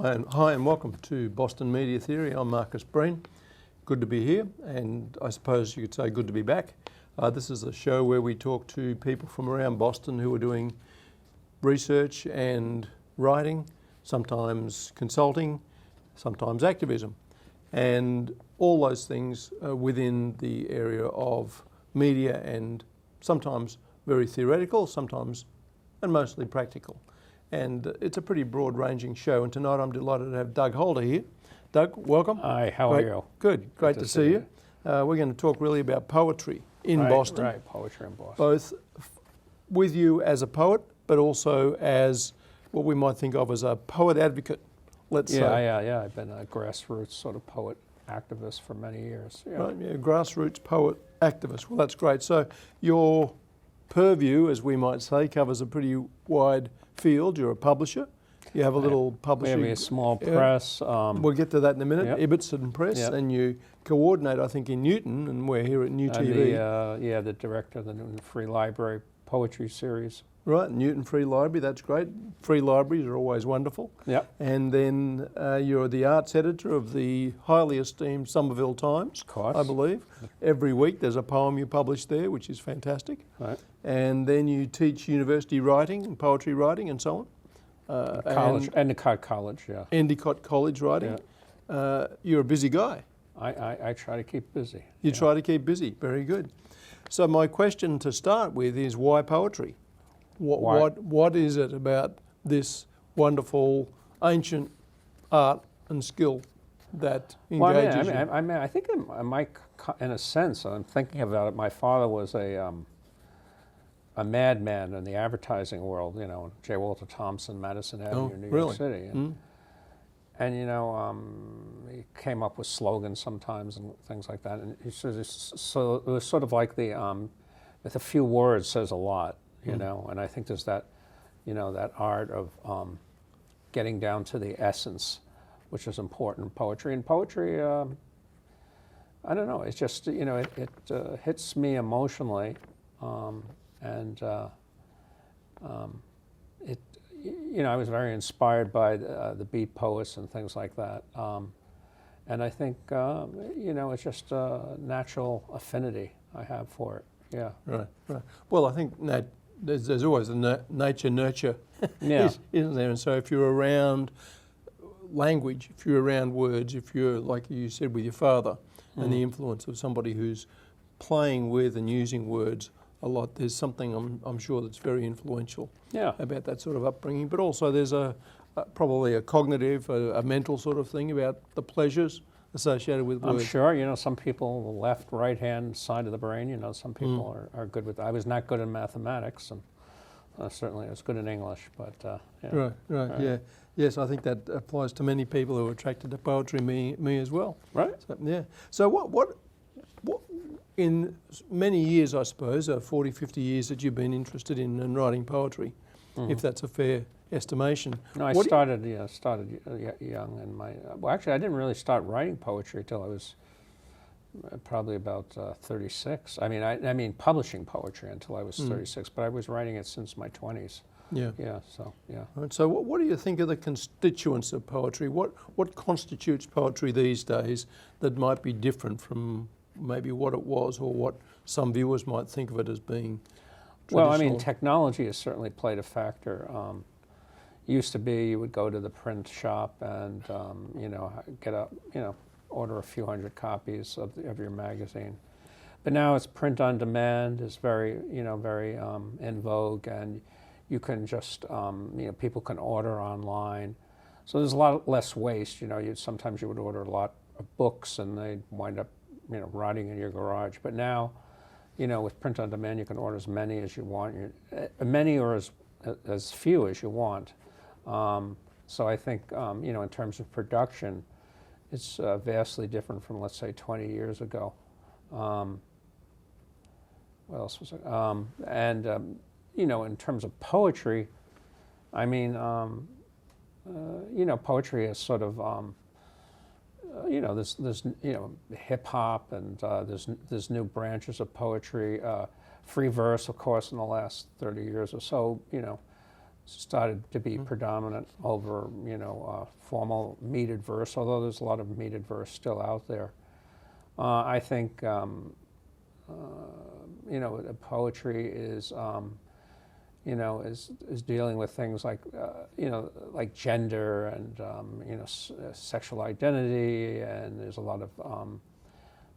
Hi and welcome to Boston Media Theory. I'm Marcus Breen. Good to be here, and I suppose you could say good to be back. This is a show where we talk to people from around Boston who are doing research and writing, sometimes consulting, sometimes activism, and all those things within the area of media and sometimes very theoretical, sometimes and mostly practical. And it's a pretty broad-ranging show. And tonight I'm delighted to have Doug Holder here. Doug, welcome. Hi, how are you? Good, great to see you. We're going to talk really about poetry in Boston. Right, poetry in Boston. Both with you as a poet, but also as what we might think of as a poet advocate, let's say. Yeah. I've been a grassroots sort of poet activist for many years. Yeah. Right, grassroots poet activist. Well, that's great. So your purview, as we might say, covers a pretty wide field. You're a publisher. You have a little publishing. We have a small press. We'll get to that in a minute. Yep. Ibbotson Press, and you coordinate, I think, in Newton, and we're here at NewTV. The director of the Newton Free Library Poetry Series. Right, Newton Free Library, that's great. Free libraries are always wonderful. Yep. And then you're the arts editor of the highly esteemed Somerville Times, Of course. I believe. Every week there's a poem you publish there, which is fantastic. Right. And then you teach university writing and poetry writing and so on. Endicott College, yeah. Endicott College writing. Yeah. You're a busy guy. I try to keep busy. You try to keep busy, very good. So my question to start with is, why poetry? What is it about this wonderful ancient art and skill that engages you? I think in a sense, I'm thinking about it. My father was a madman in the advertising world. You know, J. Walter Thompson, Madison Avenue, New York City, and you know, he came up with slogans sometimes and things like that. And so it was sort of like with a few words says a lot. You know, and I think there's that, you know, that art of getting down to the essence, which is important in poetry. And poetry, I don't know, it's just, you know, it hits me emotionally, and you know, I was very inspired by the beat poets and things like that. And I think, you know, it's just a natural affinity I have for it. Yeah. Right. Well, I think there's always a nature-nurture, isn't there? And so if you're around language, if you're around words, if you're, like you said, with your father and the influence of somebody who's playing with and using words a lot, there's something I'm sure that's very influential about that sort of upbringing. But also there's probably a cognitive, a mental sort of thing about the pleasures associated with words. I'm sure, you know, some people, the left, right-hand side of the brain, you know, some people are good with, I was not good in mathematics, and certainly I was good in English, but yeah. Right, yeah. Yes, I think that applies to many people who are attracted to poetry, me as well. Right. So, yeah. So what in many years, I suppose, 40, 50 years that you've been interested in writing poetry, if that's a fair estimation. No, I started young, and well, actually, I didn't really start writing poetry until I was probably about 36. I mean, publishing poetry until I was 36, but I was writing it since my 20s. Yeah. Yeah. So yeah. Right, so what do you think of the constituents of poetry? What constitutes poetry these days that might be different from maybe what it was, or what some viewers might think of it as being traditional? Well, I mean, technology has certainly played a factor. Used to be you would go to the print shop and you know, order a few hundred copies of your magazine, but now it's print on demand is very in vogue, and you can just you know, people can order online, so there's a lot less waste. You know, sometimes you would order a lot of books and they'd wind up, you know, rotting in your garage, but now, you know, with print on demand you can order as many as you want, many or as few as you want. So I think, you know, in terms of production, it's vastly different from, let's say, 20 years ago. What else was it? And, you know, in terms of poetry, I mean, you know, poetry is sort of, you know, there's you know, hip hop, and there's new branches of poetry, free verse, of course, in the last 30 years or so, you know, started to be predominant over, formal metered verse, although there's a lot of metered verse still out there. I think, poetry is, is dealing with things like, like gender and, sexual identity, and there's a lot of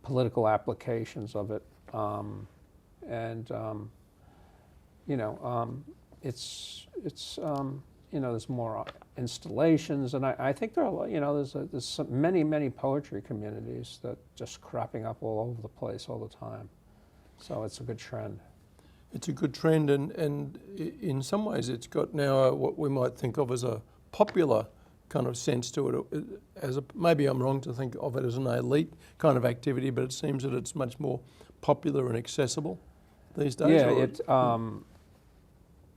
political applications of it. There's more installations, and I think there are, there's many poetry communities that just cropping up all over the place all the time. So it's a good trend. It's a good trend, and in some ways it's got now what we might think of as a popular kind of sense to it. Maybe I'm wrong to think of it as an elite kind of activity, but it seems that it's much more popular and accessible these days. Yeah,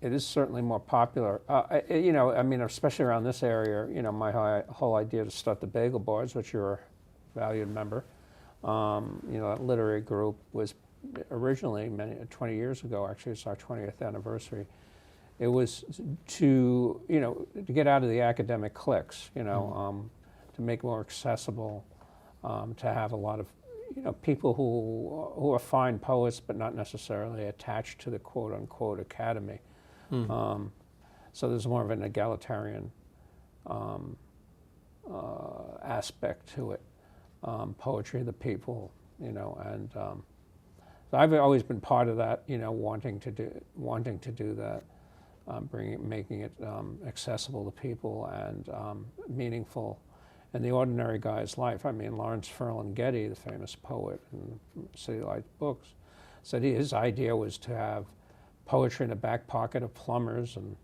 it is certainly more popular. Especially around this area, my whole idea to start the Bagel Boards, which you're a valued member, that literary group was originally 20 years ago. Actually, it's our 20th anniversary. It was to get out of the academic cliques, to make more accessible, to have a lot of people who are fine poets but not necessarily attached to the quote unquote academy. So there's more of an egalitarian aspect to it. Poetry of the people, and so I've always been part of that, wanting to do that, making it accessible to people and meaningful in the ordinary guy's life. I mean, Lawrence Ferlinghetti, the famous poet in City Lights books, said his idea was to have poetry in the back pocket of plumbers, and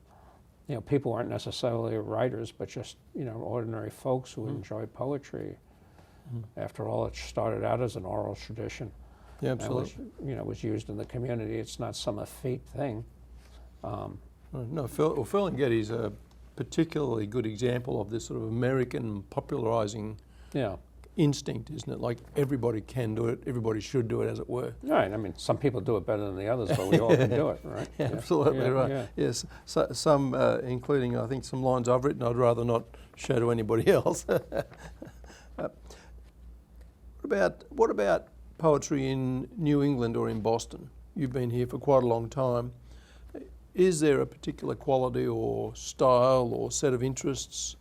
people aren't necessarily writers, but just ordinary folks who enjoy poetry. After all, it started out as an oral tradition. Yeah, absolutely. And was used in the community. It's not some effete thing. No, Ferlinghetti is a particularly good example of this sort of American popularizing instinct, isn't it? Like everybody can do it, everybody should do it, as it were. Right. I mean, some people do it better than the others, but we all can do it, right? Yeah, absolutely right. Yeah. Yes, so, some, including I think some lines I've written, I'd rather not show to anybody else. What about poetry in New England or in Boston? You've been here for quite a long time. Is there a particular quality or style or set of interests,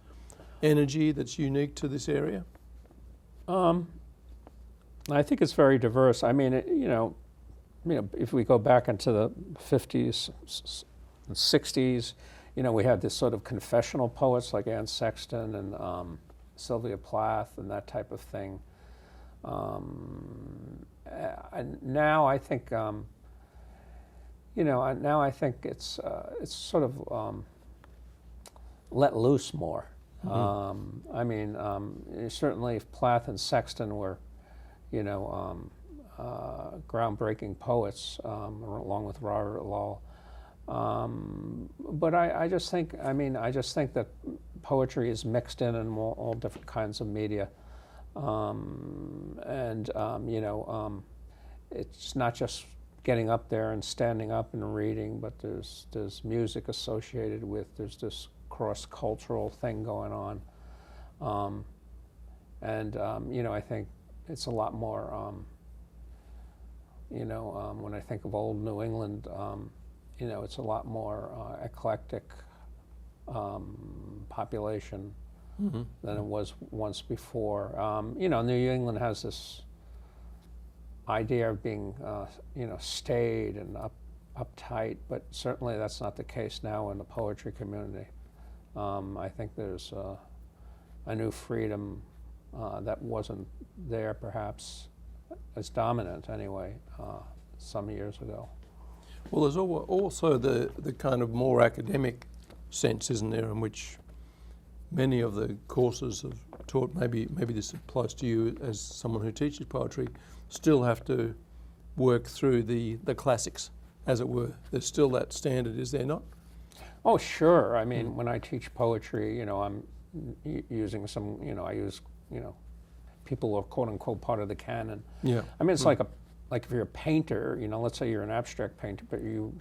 energy that's unique to this area? I think it's very diverse. I mean, if we go back into the 50s and 60s, we had this sort of confessional poets like Anne Sexton and Sylvia Plath and that type of thing. And now I think, now I think it's sort of let loose more. Certainly Plath and Sexton were, groundbreaking poets, along with Robert Lowell. But I just think that poetry is mixed in all different kinds of media. It's not just getting up there and standing up and reading, but there's music associated with, there's this cross-cultural thing going on. I think it's a lot more, when I think of old New England, it's a lot more eclectic population than it was once before. New England has this idea of being, staid and uptight, but certainly that's not the case now in the poetry community. I think there's a new freedom that wasn't there perhaps as dominant anyway some years ago. Well, there's also the kind of more academic sense, isn't there, in which many of the courses have taught, maybe this applies to you as someone who teaches poetry, still have to work through the classics, as it were. There's still that standard, is there not? Oh, sure. I mean, when I teach poetry, I'm using some, I use, people who are quote unquote part of the canon. Yeah. I mean, it's like if you're a painter, let's say you're an abstract painter, but you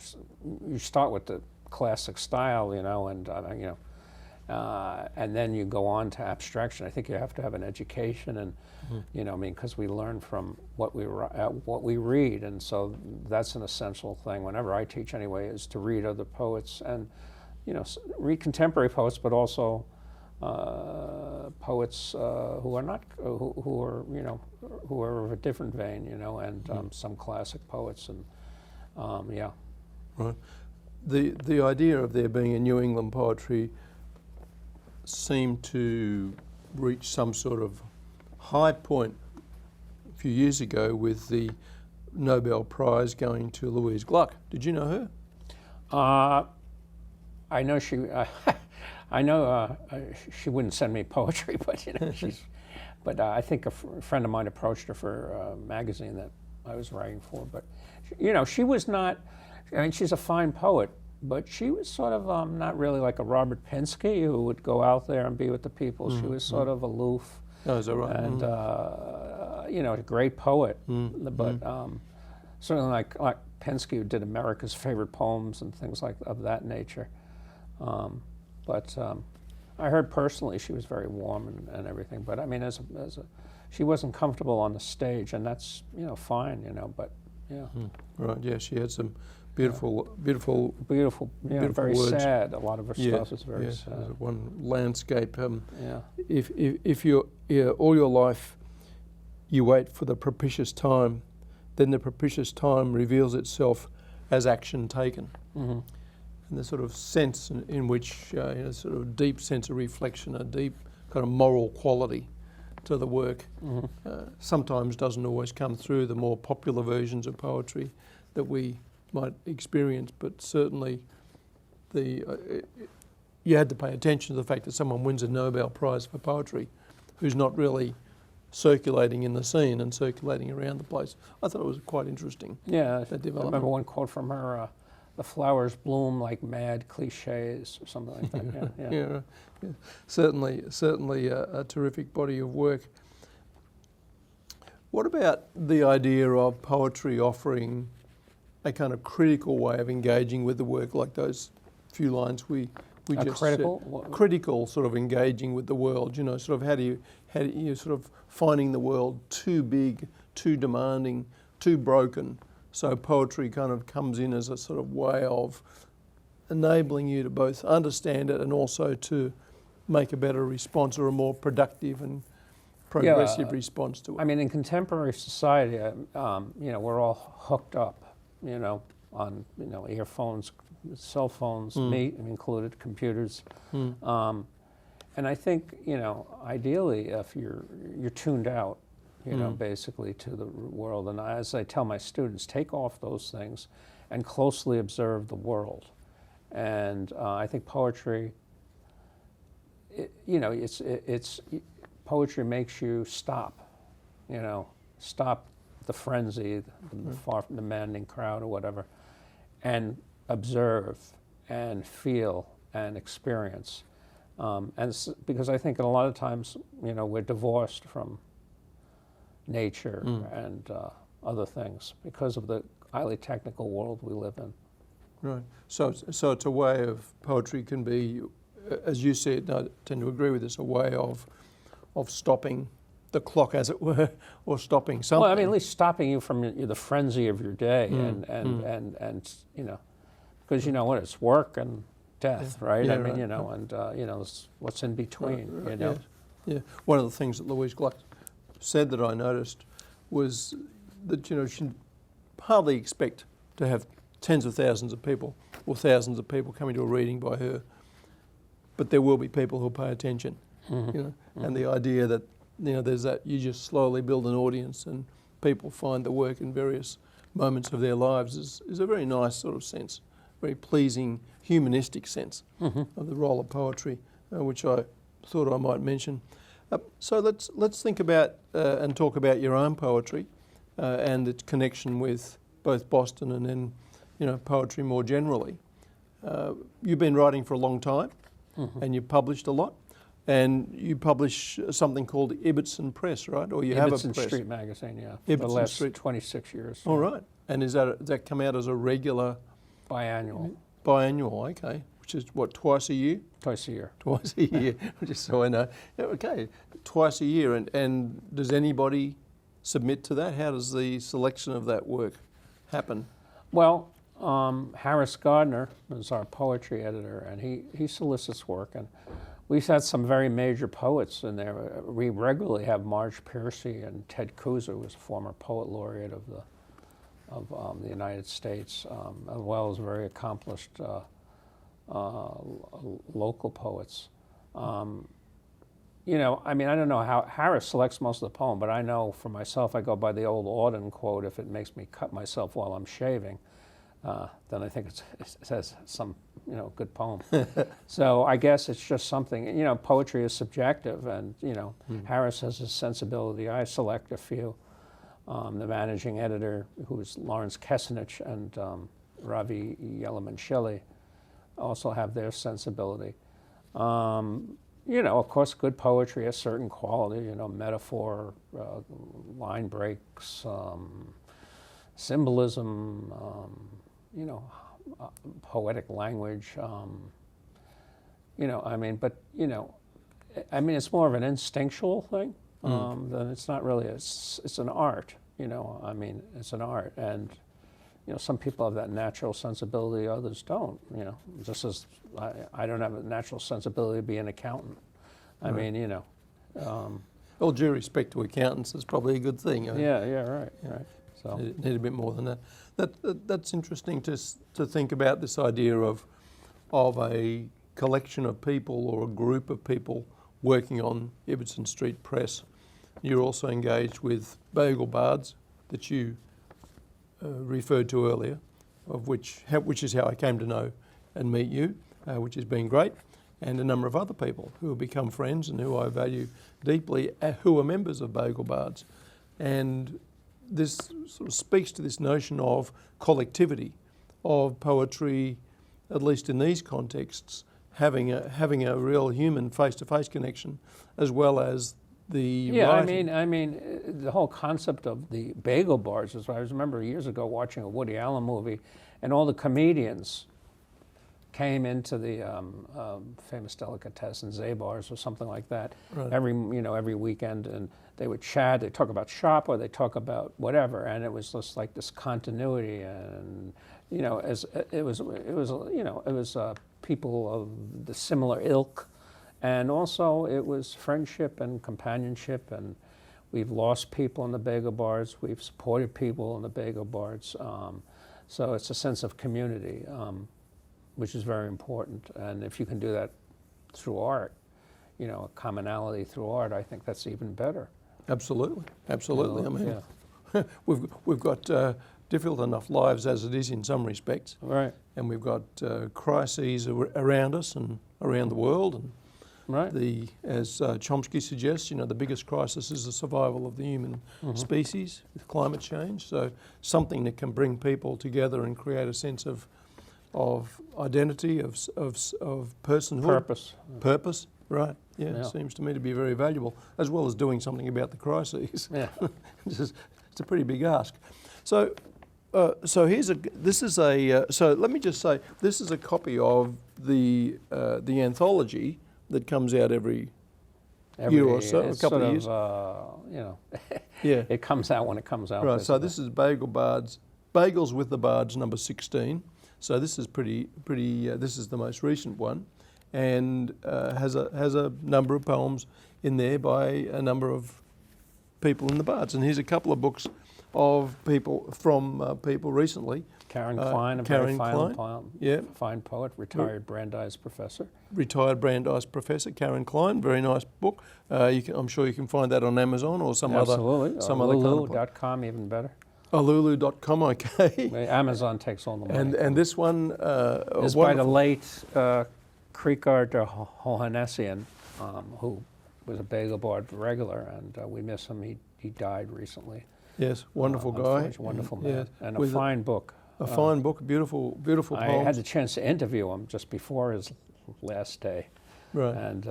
start with the classic style, and then you go on to abstraction. I think you have to have an education, and because we learn from what we read, and so that's an essential thing. Whenever I teach, anyway, is to read other poets and read contemporary poets, but also poets who are of a different vein, and some classic poets, and yeah. Right. The idea of there being a New England poetry seemed to reach some sort of high point a few years ago with the Nobel Prize going to Louise Gluck. Did you know her? I know she. I know she wouldn't send me poetry, but she's. But I think a friend of mine approached her for a magazine that I was writing for. But she was not. I mean, she's a fine poet, but she was sort of not really like a Robert Pinsky who would go out there and be with the people. She was sort of aloof. Oh, is that right? And a great poet, but certainly like Pinsky, who did America's Favorite Poems and things like of that nature. But I heard personally she was very warm and everything. But I mean, she wasn't comfortable on the stage, and that's fine, But yeah. Right. Yeah, she had some beautiful very words. sad. A lot of her stuff is very sad. One landscape. Yeah. If you all your life you wait for the propitious time, then the propitious time reveals itself as action taken. Mm-hmm. And the sort of sense in which, sort of deep sense of reflection, a deep kind of moral quality to the work, sometimes doesn't always come through the more popular versions of poetry that we might experience, but certainly you had to pay attention to the fact that someone wins a Nobel Prize for poetry who's not really circulating in the scene and circulating around the place. I thought it was quite interesting. Yeah, that I development. remember one quote from her, the flowers bloom like mad cliches, or something like that. Yeah. Certainly a terrific body of work. What about the idea of poetry offering a kind of critical way of engaging with the work, like those few lines we just critical said? Critical sort of engaging with the world, sort of how do you sort of finding the world too big, too demanding, too broken. So poetry kind of comes in as a sort of way of enabling you to both understand it and also to make a better response or a more productive and progressive response to it. I mean, in contemporary society, we're all hooked up, on earphones, cell phones, me included, computers, and I think ideally if you're tuned out, basically to the world. And as I tell my students, take off those things and closely observe the world. And I think poetry, poetry makes you stop, stop the frenzy, the far demanding crowd or whatever, and observe and feel and experience. Because I think a lot of times, we're divorced from nature and other things because of the highly technical world we live in. Right. So it's a way of poetry can be, as you said, I tend to agree with this, a way of stopping the clock, as it were, or stopping something. Well, I mean, at least stopping you from the frenzy of your day, and because what it's work and death, right? Yeah, I mean, right. And what's in between, Right. Yeah. One of the things that Louise Gluck said that I noticed was that she'd hardly expect to have tens of thousands of people or thousands of people coming to a reading by her, but there will be people who'll pay attention. And the idea that there's that you just slowly build an audience and people find the work in various moments of their lives is a very nice sort of sense, very pleasing humanistic sense of the role of poetry, which I thought I might mention. So let's think about and talk about your own poetry and its connection with both Boston and then poetry more generally. You've been writing for a long time, and you've published a lot. And you publish something called Ibbotson Press, right? Or you have a press. Ibbotson Street magazine, yeah. Ibbotson for the last Street. 26 years. All right. And does that come out as a regular? Biannual. Biannual, okay. Which is what, twice a year? Twice a year. Twice a year, just so I know. Yeah, okay, twice a year. And does anybody submit to that? How does the selection of that work happen? Well, Harris Gardner is our poetry editor, and he solicits work. And we've had some very major poets in there. We regularly have Marge Piercy and Ted Cruz, who was a former poet laureate of the United States, as well as very accomplished local poets. You know, I mean, I don't know how Harris selects most of the poem, but I know for myself, I go by the old Auden quote: "If it makes me cut myself while I'm shaving, then I think it says some, you know, good poem." So I guess it's just something, you know, poetry is subjective, and, you know, Harris has a sensibility. I select a few. The managing editor, who's Lawrence Kessenich, and Ravi Yelamanchili, also have their sensibility. You know, of course, good poetry has certain quality, you know, metaphor, line breaks, symbolism, you know, poetic language, you know, I mean, but, you know, I mean, it's more of an instinctual thing than it's not really, it's an art, you know, I mean, it's an art. And, you know, some people have that natural sensibility, others don't, you know, just as I don't have a natural sensibility to be an accountant. I mean, you know. All due respect to accountants, it's probably a good thing. Yeah, right. So Need a bit more than that. That's interesting to think about this idea of a collection of people or a group of people working on Ibbotson Street Press. You're also engaged with Bagel Bards that you referred to earlier, of which is how I came to know and meet you, which has been great, and a number of other people who have become friends and who I value deeply, who are members of Bagel Bards. And this sort of speaks to this notion of collectivity, of poetry, at least in these contexts, having a real human face-to-face connection, as well as the writing. I mean, the whole concept of the bagel bars is. I remember years ago watching a Woody Allen movie, and all the comedians came into the famous delicatessen Zabar's or something like that every weekend, and they would chat. They talk about shop or they talk about whatever, and it was just like this continuity, and you know, it was people of the similar ilk. And also it was friendship and companionship, and we've lost people in the bagel bars, we've supported people in the bagel bars. So it's a sense of community, which is very important. And if you can do that through art, you know, a commonality through art, I think that's even better. Absolutely. You know, I mean, yeah. we've got difficult enough lives as it is in some respects. Right. And we've got crises around us and around the world, and right. As Chomsky suggests, you know, the biggest crisis is the survival of the human species with climate change. So something that can bring people together and create a sense of identity, of personhood. Purpose, right. Yeah, seems to me to be very valuable, as well as doing something about the crises. Yeah. It's a pretty big ask. So let me just say, this is a copy of the anthology that comes out every year or so, a couple of years. You know, yeah. It comes out when it comes out. Right, so this is Bagel Bards, Bagels with the Bards, number 16. So this is this is the most recent one, and has a number of poems in there by a number of people in the Bards. And here's a couple of books of people people recently. Karen Klein, a very fine poet, retired Brandeis professor. Retired Brandeis professor, Karen Klein, very nice book. I'm sure you can find that on Amazon or some other kind of Lulu.com, even better. Lulu.com, okay. Amazon takes all the money. And this one is by the late Krikar Johannesyan, who was a bagel board regular, and we miss him. He died recently. Yes, wonderful guy. Wonderful man, and a fine book. A fine book, beautiful poems. I had the chance to interview him just before his last day. Right. And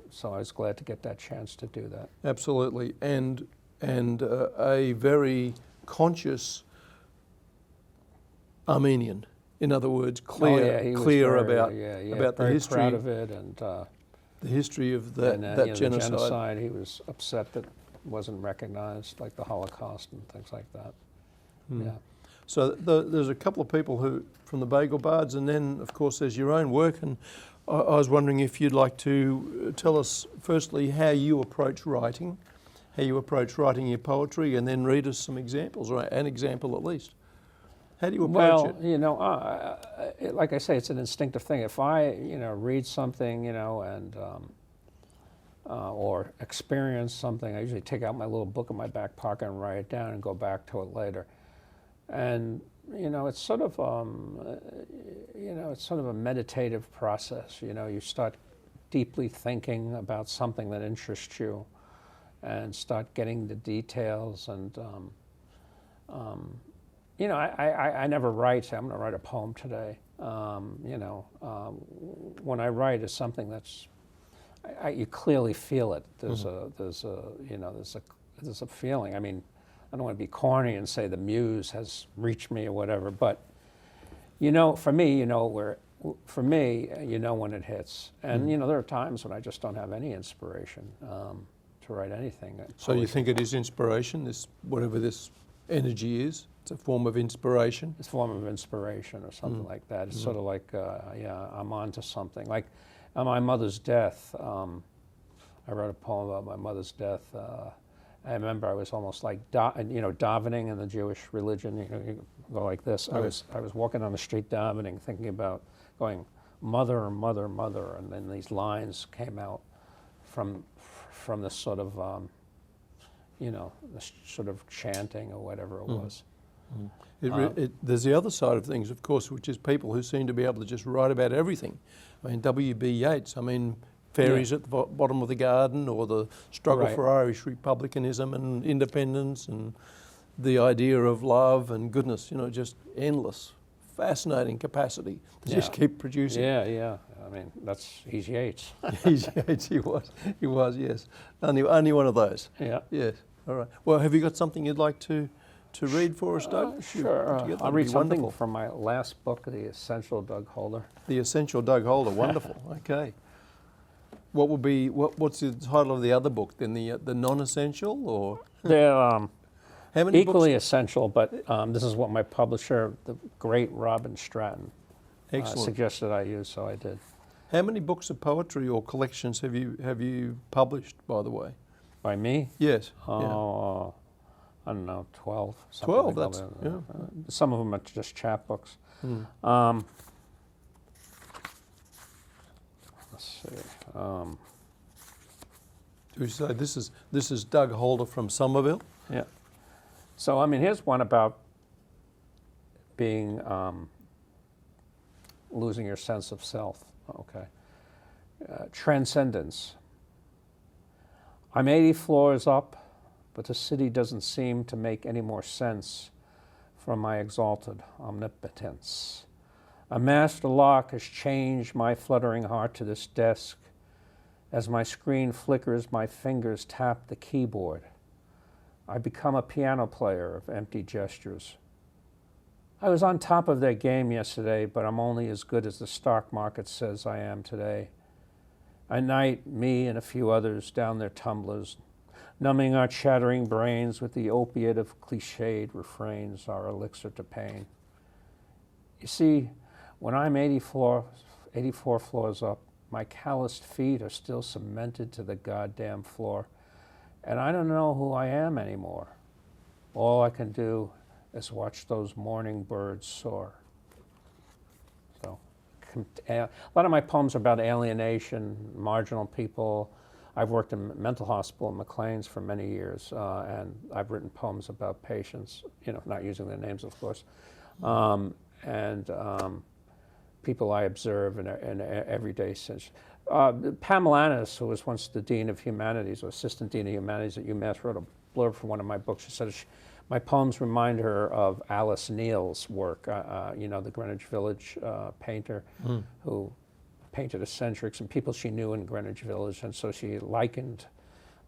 so I was glad to get that chance to do that. Absolutely. And a very conscious Armenian in other words, Oh, yeah, he was clear very, about about the very history, proud of it, and the history of that, you know, that the genocide. He was upset that wasn't recognized, like the Holocaust and things like that. Yeah. So there's a couple of people who from the Bagel Bards, and then of course there's your own work. And I was wondering if you'd like to tell us firstly how you approach writing, your poetry, and then read us some examples, or an example at least. How do you approach it? Well, you know, like I say, it's an instinctive thing. If I, you know, read something, you know, and or experience something, I usually take out my little book in my back pocket and write it down and go back to it later. And you know, it's sort of a meditative process. You know, you start deeply thinking about something that interests you, and start getting the details. And you know, I never write. Say, I'm going to write a poem today. You know, when I write, it's something that's you clearly feel it. There's a feeling. I mean, I don't want to be corny and say the muse has reached me or whatever, but you know, for me, you know when it hits. And you know, there are times when I just don't have any inspiration to write anything. So you think it is inspiration, this whatever this energy is? It's a form of inspiration? It's a form of inspiration or something like that. It's sort of like, yeah, I'm on to something. Like on my mother's death, I wrote a poem about my mother's death. I remember I was almost like, davening in the Jewish religion. You know, you go like this. I was walking on the street davening, thinking about going, mother, mother, mother, and then these lines came out from this sort of, this sort of chanting or whatever it was. There's the other side of things, of course, which is people who seem to be able to just write about everything. I mean, W.B. Yeats, fairies at the bottom of the garden, or the struggle for Irish republicanism and independence, and the idea of love and goodness, you know, just endless, fascinating capacity to just keep producing. Yeah. I mean, he's Yeats. He's Yeats, he was, yes. Only one of those. Yeah. Yes, all right. Well, have you got something you'd like to read for us, Doug? Sure. I'll read something from my last book, The Essential Doug Holder. The Essential Doug Holder, wonderful. Okay. What's the title of the other book then? The non-essential, or? They're How many equally books? essential, but this is what my publisher, the great Robin Stratton, suggested I use, so I did. How many books of poetry or collections have you published, by the way? By me? Yes. Oh, I don't know, 12. 12. Like That's that. Some of them are just chapbooks. Let's see. Do you say this is Doug Holder from Somerville? Yeah. So I mean, here's one about being losing your sense of self. Okay. Transcendence. I'm 80 floors up, but the city doesn't seem to make any more sense from my exalted omnipotence. A master lock has changed my fluttering heart to this desk. As my screen flickers, my fingers tap the keyboard. I become a piano player of empty gestures. I was on top of their game yesterday, but I'm only as good as the stock market says I am today. At night, me and a few others down their tumblers, numbing our chattering brains with the opiate of cliched refrains, our elixir to pain. You see, when I'm 84 floors up, my calloused feet are still cemented to the goddamn floor, and I don't know who I am anymore. All I can do is watch those morning birds soar. So, a lot of my poems are about alienation, marginal people. I've worked in a mental hospital in McLean's for many years, and I've written poems about patients, not using their names, of course, and people I observe in everyday sense. Pamela Annis, who was once the Dean of Humanities, or Assistant Dean of Humanities at UMass, wrote a blurb for one of my books. She said my poems remind her of Alice Neal's work, the Greenwich Village painter who painted eccentrics and people she knew in Greenwich Village, and so she likened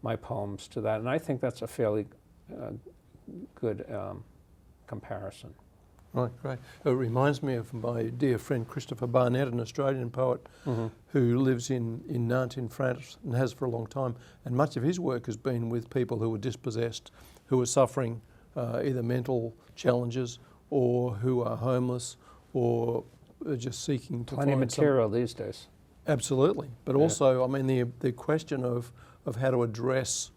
my poems to that. And I think that's a fairly good comparison. Right, great. It reminds me of my dear friend Christopher Barnett, an Australian poet who lives in Nantes in France and has for a long time. And much of his work has been with people who are dispossessed, who are suffering either mental challenges or who are homeless or are just seeking to Plenty of find material these days. Absolutely. But also, I mean, the question of how to address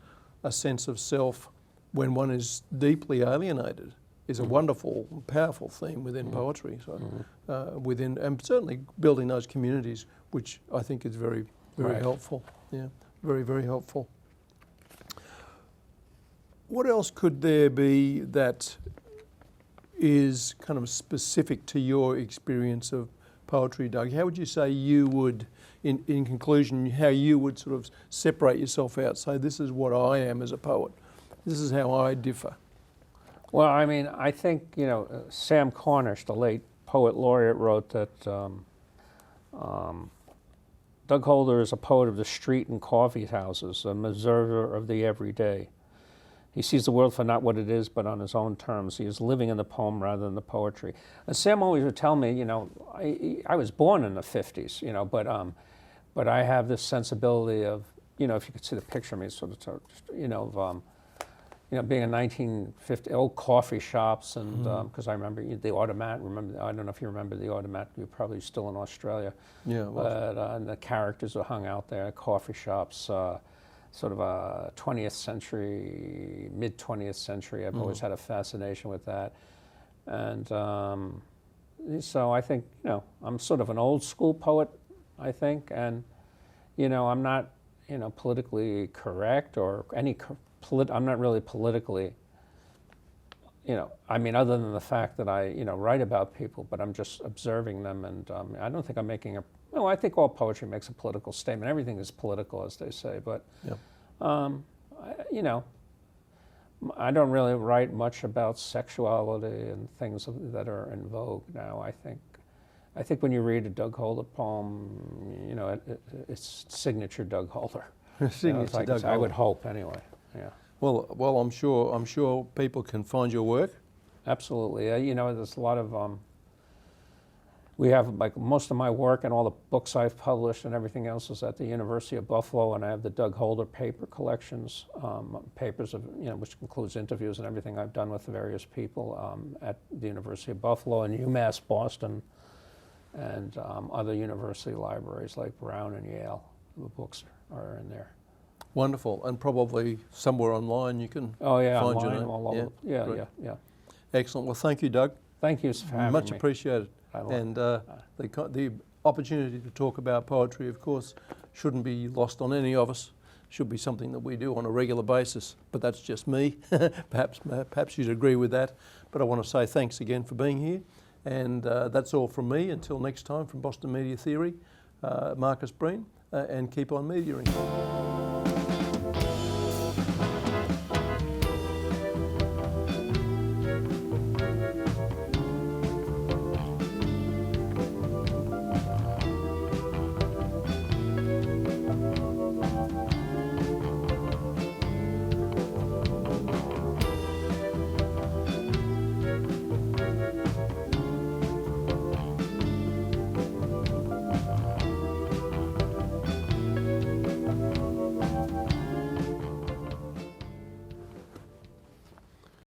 a sense of self when one is deeply alienated is a wonderful, powerful theme within poetry. So, within, and certainly building those communities, which I think is very, very helpful. Yeah, very, very helpful. What else could there be that is kind of specific to your experience of poetry, Doug? How would you say you would, in conclusion, how you would sort of separate yourself out, say, this is what I am as a poet, this is how I differ? Well, I mean, I think, you know, Sam Cornish, the late poet laureate, wrote that Doug Holder is a poet of the street and coffee houses, an observer of the everyday. He sees the world for not what it is, but on his own terms. He is living in the poem rather than the poetry. And Sam always would tell me, you know, I was born in the 50s, you know, but I have this sensibility of, you know, if you could see the picture of me, sort of, you know, of, you know, being in 1950, old coffee shops, and because I remember the Automat. I don't know if you remember the Automat. You're probably still in Australia. Yeah, it was. But and the characters were hung out there, coffee shops, sort of a 20th century, mid 20th century. I've always had a fascination with that, and so I think, you know, I'm sort of an old school poet, I think, and you know, I'm not, you know, politically correct or any. I'm not really politically, you know, I mean, other than the fact that I, you know, write about people, but I'm just observing them, and I don't think I'm making I think all poetry makes a political statement. Everything is political, as they say, but, you know, I don't really write much about sexuality and things that are in vogue now. I think when you read a Doug Holder poem, you know, it's signature Doug Holder. Signature Doug Holder. I would hope, anyway. Yeah. Well, I'm sure people can find your work. Absolutely. You know, there's a lot of. We have, like, most of my work and all the books I've published and everything else is at the University of Buffalo, and I have the Doug Holder paper collections, papers of, you know, which includes interviews and everything I've done with various people at the University of Buffalo and UMass Boston, and other university libraries like Brown and Yale. The books are in there. Wonderful, and probably somewhere online you can find online, your name. All over. Yeah. Excellent. Well, thank you, Doug. Thank you for having me. Much appreciated. And the opportunity to talk about poetry, of course, shouldn't be lost on any of us. Should be something that we do on a regular basis. But that's just me. Perhaps you'd agree with that. But I want to say thanks again for being here. And that's all from me. Until next time, from Boston Media Theory, Marcus Breen, and keep on mediating.